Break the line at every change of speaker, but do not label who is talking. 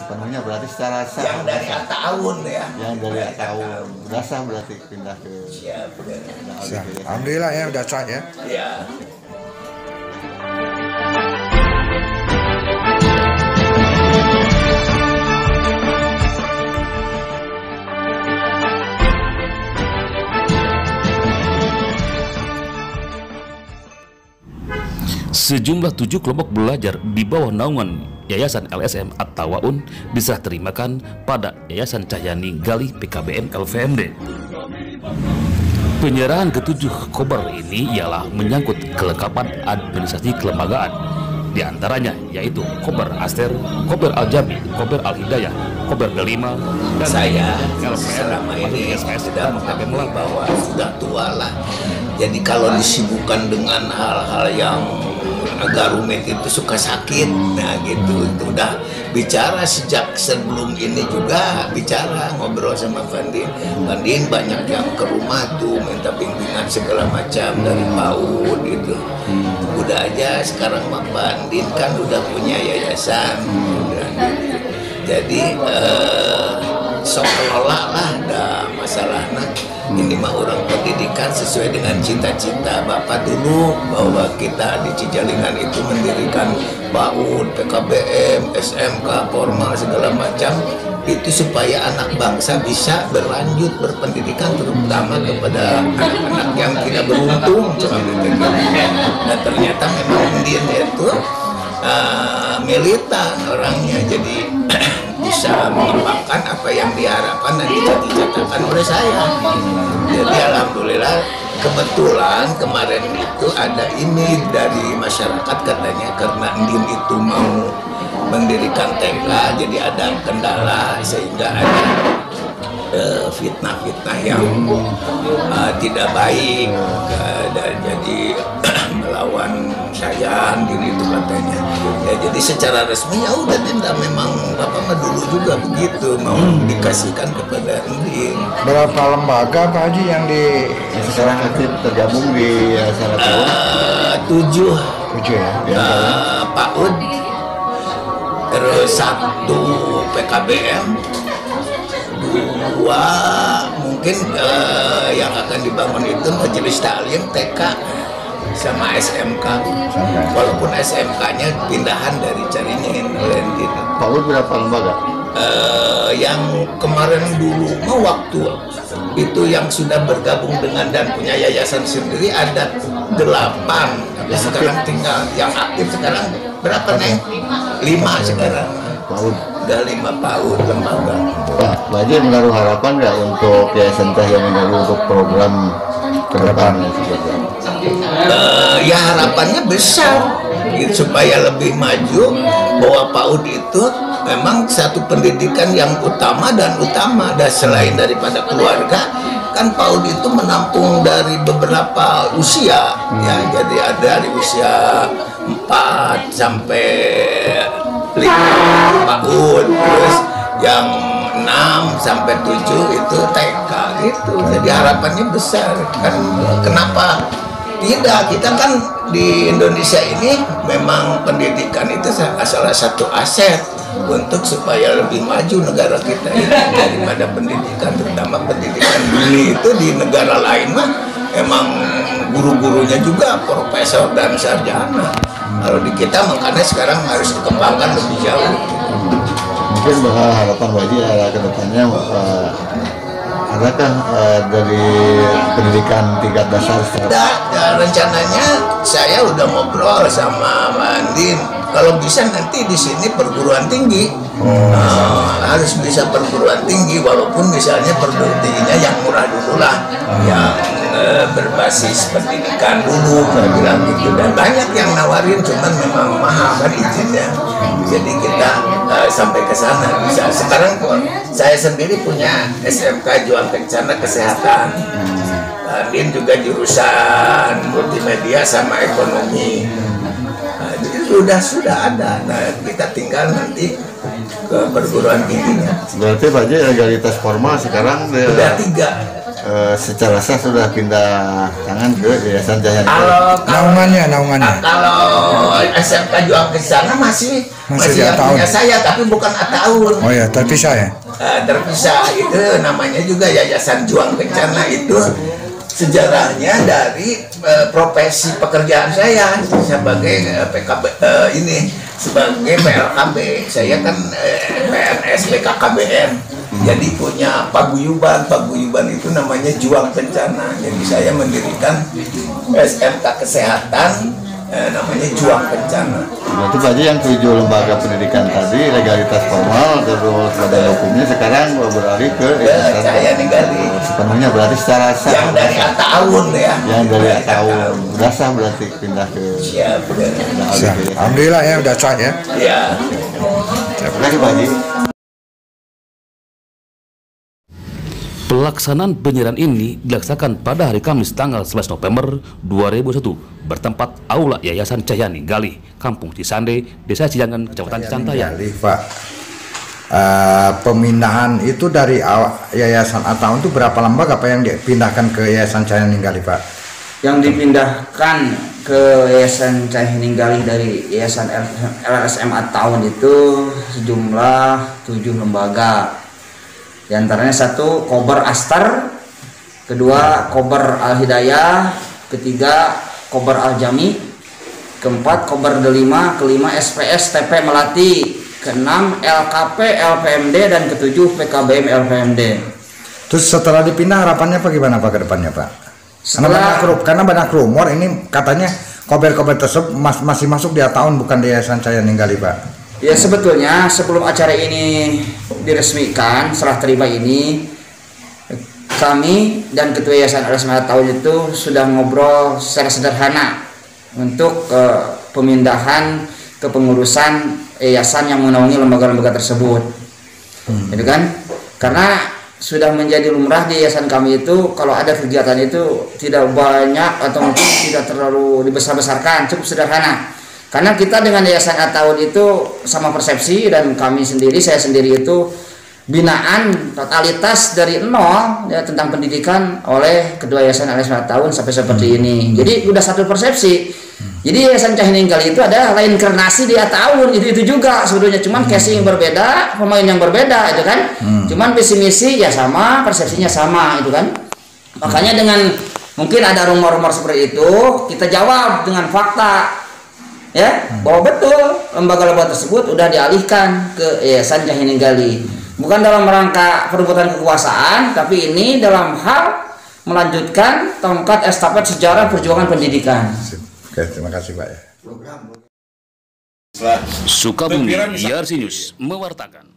sepenuhnya berarti secara sah.
Yang dari tahun ya.
Yang dari tahun. Udah sah berarti pindah ke.
Siap.
Alhamdulillah ya udah sah ya.
Iya.
Sejumlah 7 kelompok belajar di bawah naungan Yayasan LSM At-Tawaun diserah terimakan pada Yayasan Cahyani Gali PKBM LVMD. Penyerahan ke-7 kober ini ialah menyangkut kelengkapan administrasi kelembagaan, di antaranya yaitu Kober Aster, Kober Al-Jami, Kober Al-Hidayah, Kober D5, dan
saya
LPR,
selama ini
SPS,
sudah mengakui bahwa sudah tua lah. Jadi kalau disibukkan dengan hal-hal yang agak rumit itu suka sakit, nah gitu. Itu udah bicara sejak sebelum ini juga bicara ngobrol sama Vandin. Vandin banyak yang ke rumah tuh minta bimbingan segala macam dari PAUD gitu. Udah aja sekarang Pak Vandin kan udah punya yayasan, udah gitu. Jadi sok kelola lah, ada masalahnya. Ini mah orang pendidikan sesuai dengan cita-cita Bapak dulu, bahwa kita di Cijalingan itu mendirikan PAUD, PKBM, SMK, formal segala macam, itu supaya anak bangsa bisa berlanjut berpendidikan, terutama kepada anak-anak yang tidak beruntung. Dan ternyata memang Indien itu militan orangnya, jadi bisa mengembangkan apa yang diharapkan dan dicatakan oleh saya. Jadi alhamdulillah, kebetulan kemarin itu ada ini dari masyarakat katanya karena Indien itu mau mendirikan TK, jadi ada kendala sehingga ada fitnah-fitnah yang tidak baik, dan jadi melawan saya Indien itu katanya. Ya, jadi secara resmi ya udah tidak, memang Bapak mah dulu juga begitu mau dikasihkan kepada Indien.
Berapa lembaga Pak Haji yang di
Sekarang aktif tergabung di Yayasan At-Tawaun?
7 ya?
PAUD, terus 1 PKBM, 2 mungkin yang akan dibangun itu Majelis Taklim TK sama SMK, walaupun SMK-nya pindahan dari Caringin oleh Indien.
PAUD berapa lembaga?
Yang kemarin dulu waktu itu yang sudah bergabung dengan dan punya yayasan sendiri ada 8, tapi sekarang tinggal yang aktif sekarang berapa nih? 5 sekarang.
PAUD.
Udah 5 PAUD lembaga.
Pak Haji menaruh harapan nggak untuk Yayasan Cahyani Gali untuk program ke depan seperti apa?
Ya harapannya besar gitu, supaya lebih maju, bahwa PAUD itu memang satu pendidikan yang utama dan selain daripada keluarga kan PAUD itu menampung dari beberapa usia ya, jadi ada dari usia 4 sampai 5 PAUD, terus yang 6 sampai 7 itu TK gitu. Jadi harapannya besar kan. Kenapa tidak? Kita kan di Indonesia ini memang pendidikan itu salah satu aset untuk supaya lebih maju negara kita ini daripada pendidikan, terutama pendidikan dini itu di negara lain mah emang guru-gurunya juga profesor dan sarjana. Kalau di kita makanya sekarang harus dikembangkan lebih jauh.
Mungkin harapan Pak Haji ke depannya adakah dari pendidikan tingkat dasar?
Rencananya saya udah ngobrol sama Andin, kalau bisa nanti di sini perguruan tinggi, harus bisa perguruan tinggi, walaupun misalnya perguruan tingginya yang murah dulu lah, yang berbasis pendidikan dulu, saya bilang gitu. Dan banyak yang nawarin, cuman memang mahal kan izinnya. Jadi kita sampai ke sana bisa. Sekarang saya sendiri punya SMK Juang Kencana Kesehatan. Din juga jurusan multimedia sama ekonomi. Nah, jadi sudah ada. Nah, kita tinggal nanti ke perguruan tingginya.
Berarti Pak Haji legalitas formal sekarang
udah 3.
secara sah sudah pindah tangan ke Yayasan Cahaya
Naungannya.
Kalau SMK Juang Kencana masih
di
punya saya, tapi bukan Ataun.
Oh ya, terpisah ya.
Terpisah. Itu namanya juga Yayasan Juang Kencana. Itu sejarahnya dari profesi pekerjaan saya sebagai PKB ini sebagai PLKB. Saya kan PNS BKKBN. Jadi punya paguyuban itu namanya Juang Kencana. Jadi saya mendirikan SMK Kesehatan namanya Juang Kencana.
Berarti Pak Haji yang 7 lembaga pendidikan tadi legalitas formal terus badan hukumnya sekarang beralih ke Yayasan
Cahaya Ninggali.
Sepenuhnya berarti secara sah.
Yang dari tahun ya.
Yang dari tahun udah sah berarti pindah ke.
Siap.
Alhamdulillah ya udah sah ya.
Ya.
Terima kasih Pak Haji.
Pelaksanaan penyerahan ini dilaksanakan pada hari Kamis tanggal 11 November 2001 bertempat Aula Yayasan Cahaya Ninggali, Kampung Cisande, Desa Cijangan, Kecamatan Cicantayan.
Pak, pemindahan itu dari Yayasan Ataun itu berapa lembaga Pak yang dipindahkan ke Yayasan Cahaya Ninggali Pak?
Yang dipindahkan ke Yayasan Cahaya Ninggali dari Yayasan LRSM Ataun itu sejumlah 7 lembaga. Di antaranya 1 Kober Aster, kedua Kober Al Hidayah, ketiga Kober Al Jami, keempat Kober Delima, kelima SPS TP Melati, keenam LKP LPMD, dan ketujuh PKBM LPMD.
Terus setelah dipindah harapannya apa gimana Pak ke depannya Pak? Karena banyak rumor ini katanya kober-kober tersebut masih masuk di Ataun bukan di Yayasan Cahaya Ninggali Pak.
Ya sebetulnya sebelum acara ini diresmikan, serah terima ini, kami dan Ketua Yayasan LRSM Ataun itu sudah ngobrol secara sederhana untuk pemindahan kepengurusan yayasan yang menaungi lembaga-lembaga tersebut. Gitu kan? Karena sudah menjadi lumrah di yayasan kami itu kalau ada kegiatan itu tidak banyak atau mungkin tidak terlalu dibesar-besarkan, cukup sederhana. Karena kita dengan Yayasan Ataun itu sama persepsi, dan kami sendiri, saya sendiri itu binaan totalitas dari nol ya, tentang pendidikan oleh Ketua Yayasan LRSM Ataun sampai seperti ini. Jadi udah satu persepsi. Jadi Yayasan Cahaya Ninggali itu adalah reinkarnasi di Ataun, itu juga sebetulnya, cuman casing yang berbeda, pemain yang berbeda itu kan. Cuman visi misi ya sama, persepsinya sama itu kan. Makanya dengan mungkin ada rumor-rumor seperti itu, kita jawab dengan fakta. Ya, bahwa betul lembaga-lembaga tersebut udah dialihkan ke Yayasan Cahaya Ninggali, bukan dalam rangka perebutan kekuasaan, tapi ini dalam hal melanjutkan tongkat estafet sejarah perjuangan pendidikan.
Oke, terima kasih Pak ya.
Sukabumi, YRC News mewartakan.